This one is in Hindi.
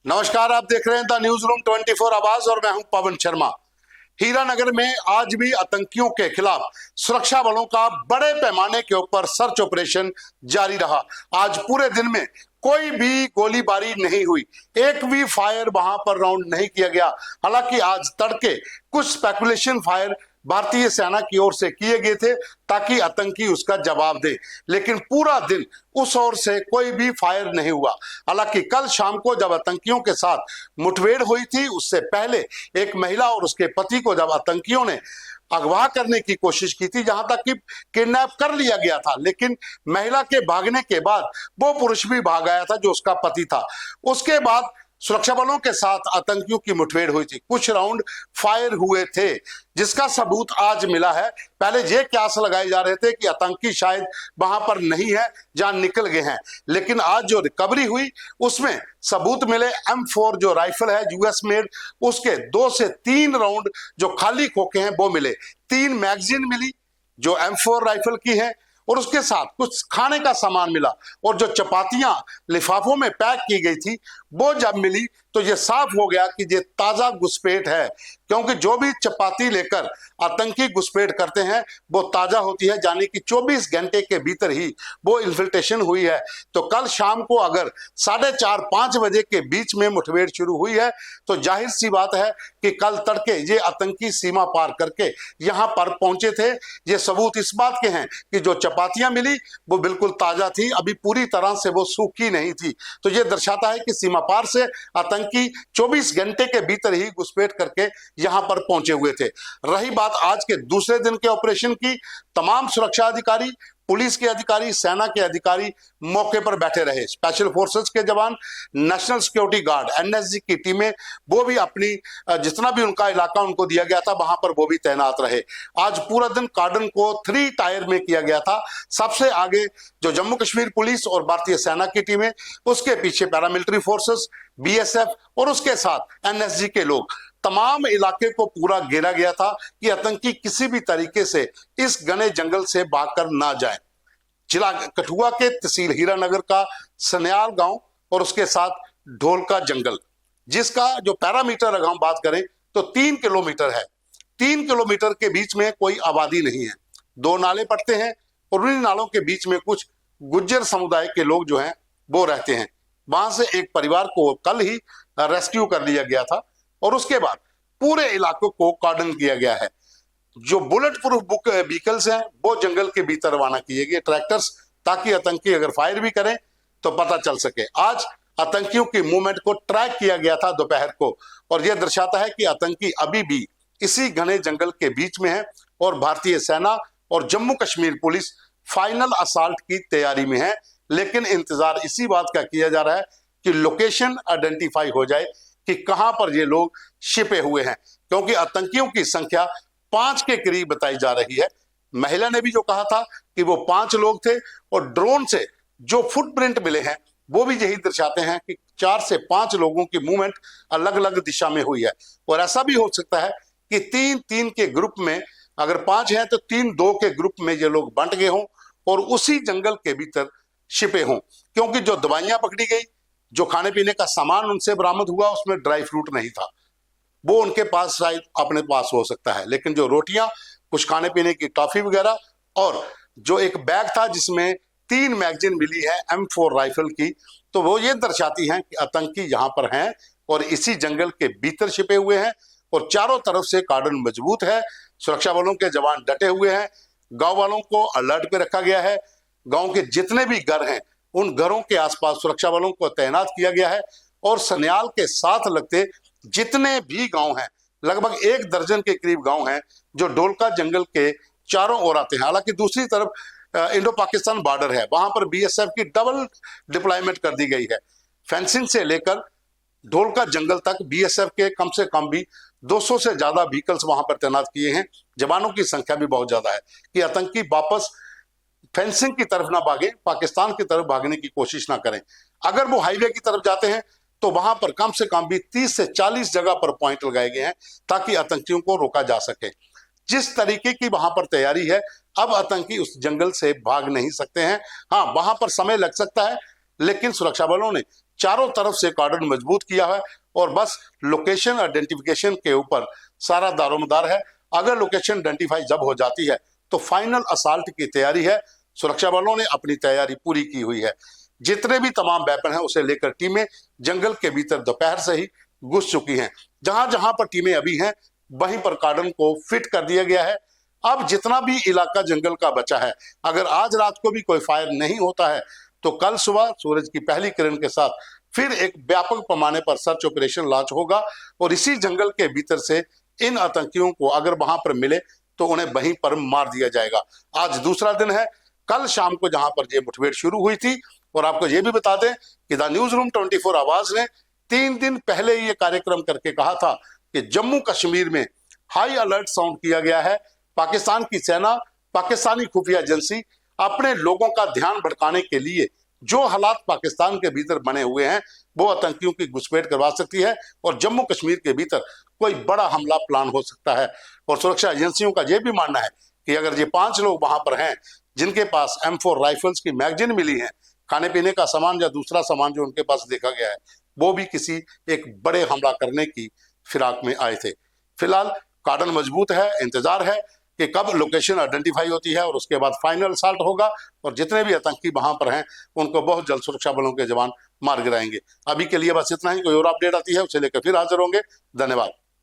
नमस्कार, आप देख रहे हैं द न्यूज रूम 24 आवाज और मैं हूं पवन शर्मा। हीरानगर में आज भी आतंकियों के खिलाफ सुरक्षा बलों का बड़े पैमाने के ऊपर सर्च ऑपरेशन जारी रहा। आज पूरे दिन में कोई भी गोलीबारी नहीं हुई, एक भी फायर वहां पर राउंड नहीं किया गया। हालांकि आज तड़के कुछ स्पेकुलेशन फायर भारतीय सेना की ओर से किए गए थे ताकि आतंकी उसका जवाब दे, लेकिन पूरा दिन उस ओर से कोई भी फायर नहीं हुआ। हालांकि कल शाम को जब आतंकियों के साथ मुठभेड़ हुई थी, उससे पहले एक महिला और उसके पति को जब आतंकियों ने अगवा करने की कोशिश की थी, जहां तक कि किडनैप कर लिया गया था, लेकिन महिला के भागने के बाद वो पुरुष भी भाग आया था जो उसका पति था। उसके बाद सुरक्षा बलों के साथ आतंकियों की मुठभेड़ हुई थी, कुछ राउंड फायर हुए थे, जिसका सबूत आज मिला है। पहले ये क्यास लगाए जा रहे थे कि आतंकी शायद वहां पर नहीं है, जहां निकल गए हैं, लेकिन आज जो रिकवरी हुई उसमें सबूत मिले। M4 जो राइफल है यूएस मेड, उसके 2 से 3 राउंड जो खाली खोखे हैं वो मिले, 3 मैगजीन मिली जो M4 राइफल की है, और उसके साथ कुछ खाने का सामान मिला। और जो चपातियां लिफाफों में पैक की गई थी वो जब मिली तो ये साफ हो गया कि ये ताजा घुसपैठ है, क्योंकि जो भी चपाती लेकर आतंकी घुसपैठ करते हैं वो ताजा होती है, यानी कि 24 घंटे के भीतर ही वो इन्फिल्ट्रेशन हुई है। तो कल शाम को अगर 4:30-5 बजे के बीच में मुठभेड़ शुरू हुई है तो जाहिर सी बात है कि कल तड़के ये आतंकी सीमा पार करके यहां पर पहुंचे थे। ये सबूत इस बात के हैं कि जो चपातियां मिली वो बिल्कुल ताजा थी, अभी पूरी तरह से वो सूखी नहीं थी। तो ये दर्शाता है कि सीमा पार से आतंकी 24 घंटे के भीतर ही घुसपैठ करके यहां पर पहुंचे हुए थे। रही बात आज के दूसरे दिन के ऑपरेशन की, तमाम सुरक्षा अधिकारी, पुलिस के अधिकारी, सेना के अधिकारी मौके पर बैठे रहे। स्पेशल फोर्सेस के जवान, नेशनल सिक्योरिटी गार्ड एनएसजी की टीमें, वो भी अपनी जितना भी उनका इलाका उनको दिया गया था वहां पर वो भी तैनात रहे। आज पूरा दिन कार्डन को 3 टायर में किया गया था। सबसे आगे जो जम्मू कश्मीर पुलिस और भारतीय सेना की टीमें, उसके पीछे पैरामिलिट्री फोर्सेस, बीएसएफ और उसके साथ एनएसजी के लोग। तमाम इलाके को पूरा घेरा गया था कि आतंकी किसी भी तरीके से इस घने जंगल से भागकर ना जाए। जिला कठुआ के तहसील हीरानगर का सन्याल गांव और उसके साथ ढोलका जंगल, जिसका जो पैरामीटर अगर हम बात करें तो 3 किलोमीटर है। 3 किलोमीटर के बीच में कोई आबादी नहीं है, 2 नाले पड़ते हैं और उन्हीं नालों के बीच में कुछ गुज्जर समुदाय के लोग जो हैं वो रहते हैं। वहां से एक परिवार को कल ही रेस्क्यू कर लिया गया था और उसके बाद पूरे इलाकों को कॉर्डन किया गया है। जो बुलेट प्रूफ व्हीकल्स हैं वो जंगल के भीतर रवाना किए गए, ट्रैक्टर्स, ताकि आतंकी अगर फायर भी करें तो पता चल सके। आज आतंकियों की मूवमेंट को ट्रैक किया गया था दोपहर को, और यह दर्शाता है कि आतंकी अभी भी इसी घने जंगल के बीच में है और भारतीय सेना और Jammu Kashmir police final assault की तैयारी में है। लेकिन इंतजार इसी बात का किया जा रहा है कि लोकेशन आइडेंटिफाई हो जाए कि कहां पर ये लोग छिपे हुए हैं, क्योंकि आतंकियों की संख्या 5 के करीब बताई जा रही है। महिला ने भी जो कहा था कि वो 5 लोग थे, और ड्रोन से जो फुटप्रिंट मिले हैं वो भी यही दर्शाते हैं कि 4 से 5 लोगों की मूवमेंट अलग अलग दिशा में हुई है। और ऐसा भी हो सकता है कि 3-3 के ग्रुप में, अगर 5 हैं तो 3-2 के ग्रुप में ये लोग बंट गए हों और उसी जंगल के भीतर छिपे हों, क्योंकि जो दवाइयां पकड़ी गई, जो खाने पीने का सामान उनसे बरामद हुआ, उसमें ड्राई फ्रूट नहीं था, वो उनके पास शायद अपने पास हो सकता है, लेकिन जो रोटियां, कुछ खाने पीने की टॉफी वगैरह, और जो एक बैग था जिसमें 3 मैगजीन मिली है M4 राइफल की, तो वो ये दर्शाती हैं कि आतंकी यहां पर हैं और इसी जंगल के भीतर छिपे हुए हैं और चारों तरफ से कार्डन मजबूत है। सुरक्षा बलों के जवान डटे हुए हैं, गांव वालों को अलर्ट पे रखा गया है। गांव के जितने भी घर हैं उन घरों के आसपास सुरक्षा बलों को तैनात किया गया है, और सन्याल के साथ लगते जितने भी गांव हैं, लगभग 1 दर्जन के करीब गांव हैं जो ढोलका जंगल के चारों ओर आते हैं। हालांकि दूसरी तरफ इंडो पाकिस्तान बॉर्डर है, वहां पर बीएसएफ की डबल डिप्लॉयमेंट कर दी गई है। फेंसिंग से लेकर ढोलका जंगल तक बीएसएफ के कम से कम भी 200 से ज्यादा व्हीकल्स वहां पर तैनात किए हैं। जवानों की संख्या भी बहुत ज्यादा है कि आतंकी वापस फेंसिंग की तरफ ना भागे, पाकिस्तान की तरफ भागने की कोशिश ना करें। अगर वो हाईवे की तरफ जाते हैं तो वहां पर कम से कम भी 30 से 40 जगह पर पॉइंट लगाए गए हैं ताकि आतंकियों को रोका जा सके। जिस तरीके की वहां पर तैयारी है, अब आतंकी उस जंगल से भाग नहीं सकते हैं। हाँ, वहां पर समय लग सकता है, लेकिन सुरक्षा बलों ने चारों तरफ से कॉर्डन मजबूत किया है और बस लोकेशन आइडेंटिफिकेशन के ऊपर सारा दारोमदार है। अगर लोकेशन आइडेंटिफाई जब हो जाती है तो फाइनल असाल्ट की तैयारी है। सुरक्षा बलों ने अपनी तैयारी पूरी की हुई है। जितने भी तमाम वेपन हैं उसे लेकर टीमें जंगल के भीतर दोपहर से ही घुस चुकी हैं। जहां जहां पर टीमें अभी हैं वहीं पर कॉर्डन को फिट कर दिया गया है। अब जितना भी इलाका जंगल का बचा है, अगर आज रात को भी कोई फायर नहीं होता है तो कल सुबह सूरज की पहली किरण के साथ फिर एक व्यापक पैमाने पर सर्च ऑपरेशन लॉन्च होगा और इसी जंगल के भीतर से इन आतंकियों को अगर वहां पर मिले तो उन्हें वहीं पर मार दिया जाएगा। आज दूसरा दिन है। कल शाम को जहां पर ये मुठभेड़ शुरू हुई थी, और आपको ये भी बता दें कि द न्यूज रूम 24 आवाज ने 3 दिन पहले ये कार्यक्रम करके कहा था कि जम्मू कश्मीर में हाई अलर्ट साउंड किया गया है। पाकिस्तान की सेना, पाकिस्तानी खुफिया एजेंसी अपने लोगों का ध्यान भटकाने के लिए जो हालात पाकिस्तान के भीतर बने हुए हैं वो आतंकियों की घुसपैठ करवा सकती है और जम्मू कश्मीर के भीतर कोई बड़ा हमला प्लान हो सकता है। और सुरक्षा एजेंसियों का यह भी मानना है कि अगर ये 5 लोग वहां पर हैं जिनके पास M4 राइफल्स की मैगजीन मिली है, खाने पीने का सामान या दूसरा सामान जो उनके पास देखा गया है, वो भी किसी एक बड़े हमला करने की फिराक में आए थे। फिलहाल कॉर्डन मजबूत है। इंतजार है कि कब लोकेशन आइडेंटिफाई होती है और उसके बाद फाइनल असॉल्ट होगा और जितने भी आतंकी वहां पर हैं उनको बहुत जल्द सुरक्षा बलों के जवान मार गिराएंगे। अभी के लिए बस इतना ही। कोई और अपडेट आती है उसे लेकर फिर हाजिर होंगे। धन्यवाद।